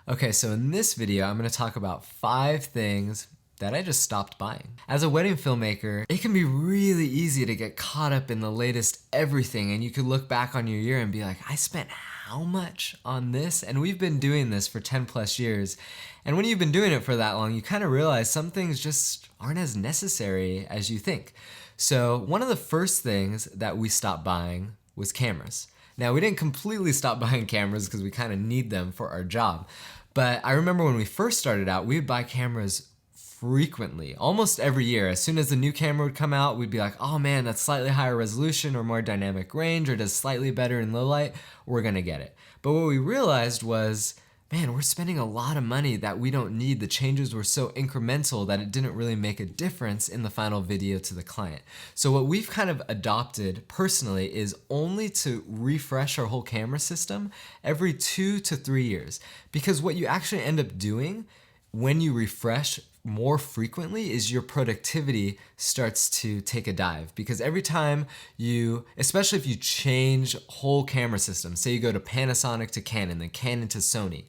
Okay, so in this video, I'm gonna talk about 5 things that I just stopped buying. As a wedding filmmaker, it can be really easy to get caught up in the latest everything, and you could look back on your year and be like, I spent how much on this? And we've been doing this for 10 plus years. And when you've been doing it for that long, you kind of realize some things just aren't as necessary as you think. So one of the first things that we stopped buying was cameras. Now, we didn't completely stop buying cameras because we kind of need them for our job. But I remember when we first started out, we would buy cameras frequently, almost every year. As soon as the new camera would come out, we'd be like, oh man, that's slightly higher resolution or more dynamic range or does slightly better in low light, we're gonna get it. But what we realized was, man, we're spending a lot of money that we don't need. The changes were so incremental that it didn't really make a difference in the final video to the client. So what we've kind of adopted personally is only to refresh our whole camera system every 2 to 3 years. Because what you actually end up doing when you refresh more frequently is your productivity starts to take a dive, because every time you, especially if you change whole camera systems, say you go to Panasonic to Canon, then Canon to Sony,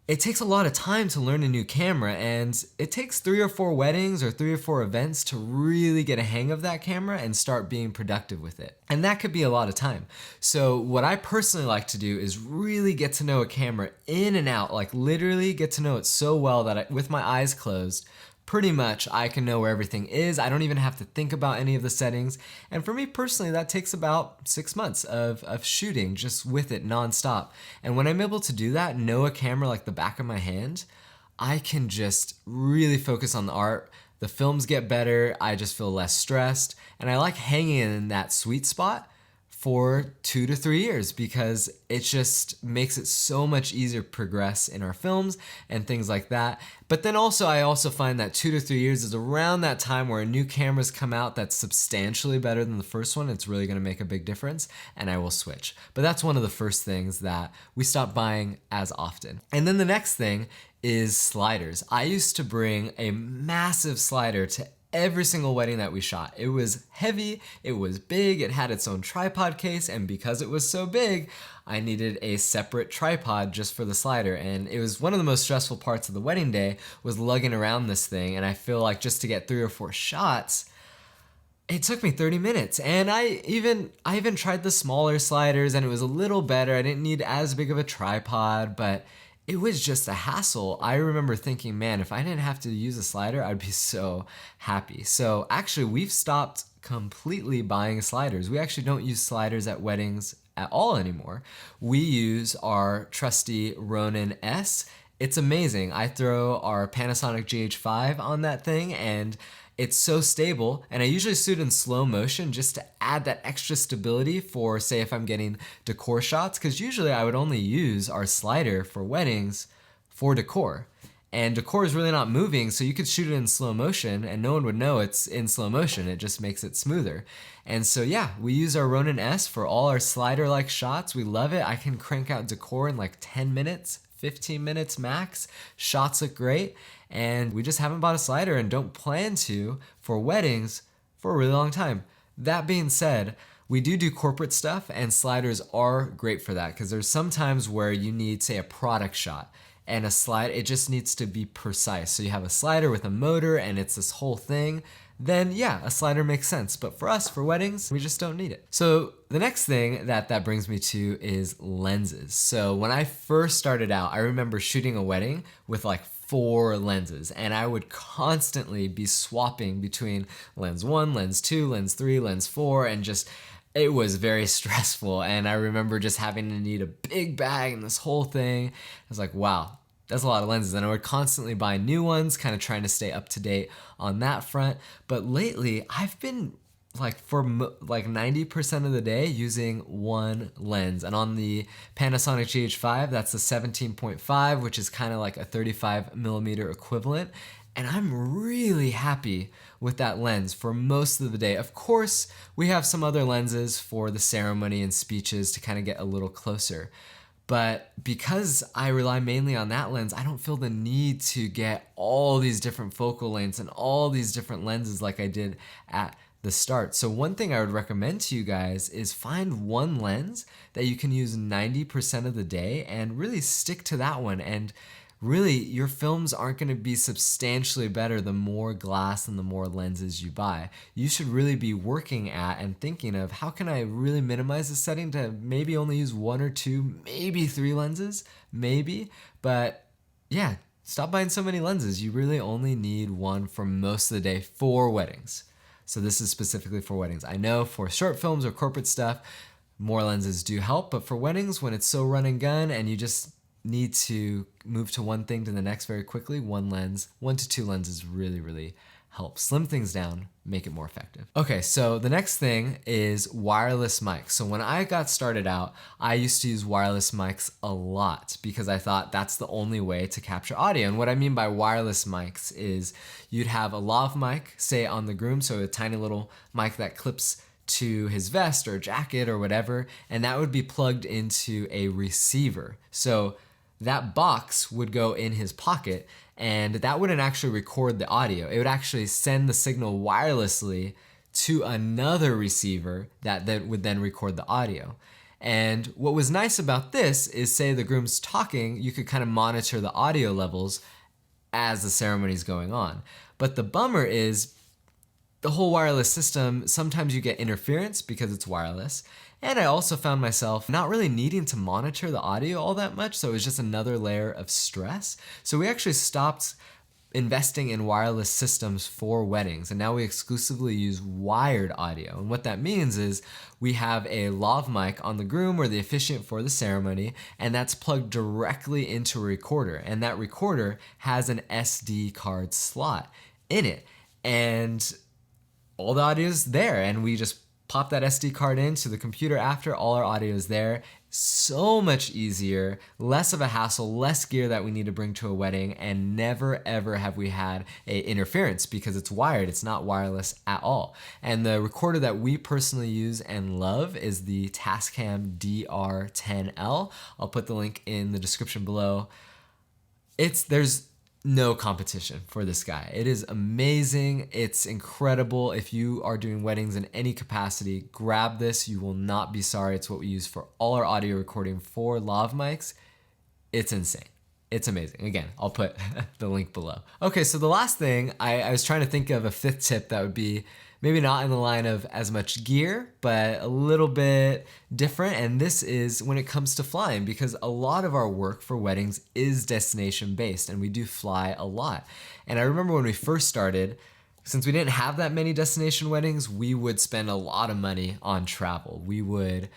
it takes a lot of time to learn a new camera, and it takes 3 or 4 weddings or 3 or 4 events to really get a hang of that camera and start being productive with it. And that could be a lot of time. So what I personally like to do is really get to know a camera in and out, like literally get to know it so well that with my eyes closed, pretty much I can know where everything is. I don't even have to think about any of the settings. And for me personally, that takes about 6 months of shooting just with it nonstop. And when I'm able to do that, know a camera like the back of my hand, I can just really focus on the art. The films get better, I just feel less stressed, and I like hanging in that sweet spot for 2 to 3 years because it just makes it so much easier to progress in our films and things like that. But then also, I also find that 2 to 3 years is around that time where a new camera's come out that's substantially better than the first one. It's really gonna make a big difference, and I will switch. But that's one of the first things that we stopped buying as often. And then the next thing is sliders. I used to bring a massive slider to every single wedding that we shot. It was heavy, it was big, it had its own tripod case, and because it was so big, I needed a separate tripod just for the slider. And it was one of the most stressful parts of the wedding day was lugging around this thing, and I feel like just to get 3 or 4 shots, it took me 30 minutes. And I even tried the smaller sliders and it was a little better. I didn't need as big of a tripod, but it was just a hassle. I remember thinking, man, if I didn't have to use a slider, I'd be so happy. So actually, we've stopped completely buying sliders. We actually don't use sliders at weddings at all anymore. We use our trusty Ronin S. It's amazing. I throw our Panasonic GH5 on that thing and it's so stable, and I usually shoot in slow motion just to add that extra stability for, say, if I'm getting decor shots, because usually I would only use our slider for weddings for decor. And decor is really not moving, so you could shoot it in slow motion and no one would know it's in slow motion. It just makes it smoother. And so yeah, we use our Ronin S for all our slider-like shots. We love it. I can crank out decor in like 10 minutes. 15 minutes max. Shots look great, and we just haven't bought a slider and don't plan to for weddings for a really long time. That being said, we do corporate stuff, and sliders are great for that because there's some times where you need, say, a product shot, and a slide, it just needs to be precise. So you have a slider with a motor and it's this whole thing, then yeah, a slider makes sense. But for us, for weddings, we just don't need it. So the next thing that brings me to is lenses. So when I first started out, I remember shooting a wedding with like 4 lenses, and I would constantly be swapping between lens 1, lens 2, lens 3, lens 4, and just it was very stressful. And I remember just having to need a big bag and this whole thing. I was like, wow, that's a lot of lenses. And I would constantly buy new ones, kind of trying to stay up to date on that front. But lately, I've been like for like 90% of the day using one lens. And on the Panasonic GH5, that's the 17.5, which is kind of like a 35 millimeter equivalent. And I'm really happy with that lens for most of the day. Of course, we have some other lenses for the ceremony and speeches to kind of get a little closer. But because I rely mainly on that lens, I don't feel the need to get all these different focal lengths and all these different lenses like I did at the start. So one thing I would recommend to you guys is find one lens that you can use 90% of the day and really stick to that one. And really, your films aren't going to be substantially better the more glass and the more lenses you buy. You should really be working at and thinking of how can I really minimize the setting to maybe only use 1 or 2, maybe 3 lenses, maybe. But yeah, stop buying so many lenses. You really only need one for most of the day for weddings. So this is specifically for weddings. I know for short films or corporate stuff, more lenses do help, but for weddings, when it's so run and gun and you just need to move to one thing to the next very quickly, 1 lens, 1 to 2 lenses really help slim things down, make it more effective. Okay, so the next thing is wireless mics. So when I got started out, I used to use wireless mics a lot because I thought that's the only way to capture audio. And what I mean by wireless mics is you'd have a lav mic, say on the groom, so a tiny little mic that clips to his vest or jacket or whatever, and that would be plugged into a receiver. So that box would go in his pocket, and that wouldn't actually record the audio. It would actually send the signal wirelessly to another receiver that would then record the audio. And what was nice about this is, say the groom's talking, you could kind of monitor the audio levels as the ceremony's going on. But the bummer is the whole wireless system, sometimes you get interference because it's wireless. And I also found myself not really needing to monitor the audio all that much, so it was just another layer of stress. So we actually stopped investing in wireless systems for weddings, and now we exclusively use wired audio. And what that means is we have a lav mic on the groom or the officiant for the ceremony, and that's plugged directly into a recorder. And that recorder has an SD card slot in it. And all the audio is there, and we just pop that SD card into the computer after, all our audio is there. So much easier, less of a hassle, less gear that we need to bring to a wedding, and never ever have we had a interference because it's wired, it's not wireless at all. And the recorder that we personally use and love is the Tascam DR10L. I'll put the link in the description below. There's no competition for this guy. It is amazing. It's incredible. If you are doing weddings in any capacity, grab this. You will not be sorry. It's what we use for all our audio recording for lav mics. It's insane. It's amazing. Again, I'll put the link below. Okay, so the last thing, I was trying to think of a 5th tip that would be maybe not in the line of as much gear, but a little bit different. And this is when it comes to flying, because a lot of our work for weddings is destination based and we do fly a lot. And I remember when we first started, since we didn't have that many destination weddings, we would spend a lot of money on travel. We would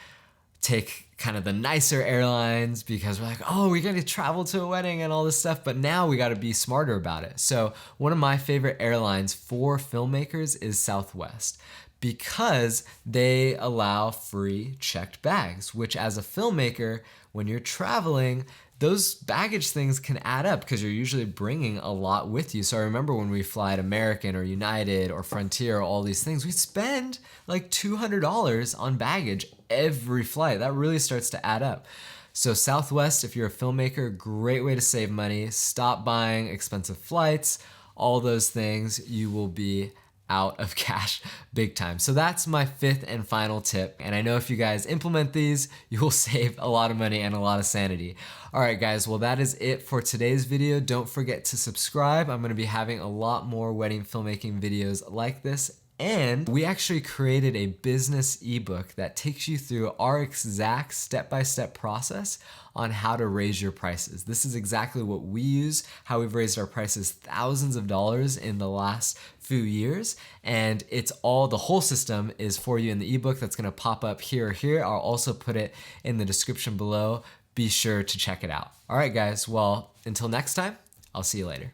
take kind of the nicer airlines because we're like, oh, we're gonna travel to a wedding and all this stuff, but now we gotta be smarter about it. So one of my favorite airlines for filmmakers is Southwest, because they allow free checked bags, which as a filmmaker, when you're traveling, those baggage things can add up because you're usually bringing a lot with you. So I remember when we fly at American or United or Frontier, all these things, we spend like $200 on baggage every flight. That really starts to add up. So Southwest, if you're a filmmaker, great way to save money. Stop buying expensive flights, all those things. You will be out of cash big time. So that's my 5th and final tip. And I know if you guys implement these, you will save a lot of money and a lot of sanity. All right, guys, well, that is it for today's video. Don't forget to subscribe. I'm gonna be having a lot more wedding filmmaking videos like this. And we actually created a business ebook that takes you through our exact step-by-step process on how to raise your prices. This is exactly what we use, how we've raised our prices thousands of dollars in the last few years. And it's all, the whole system is for you in the ebook that's gonna pop up here or here. I'll also put it in the description below. Be sure to check it out. All right, guys, well, until next time, I'll see you later.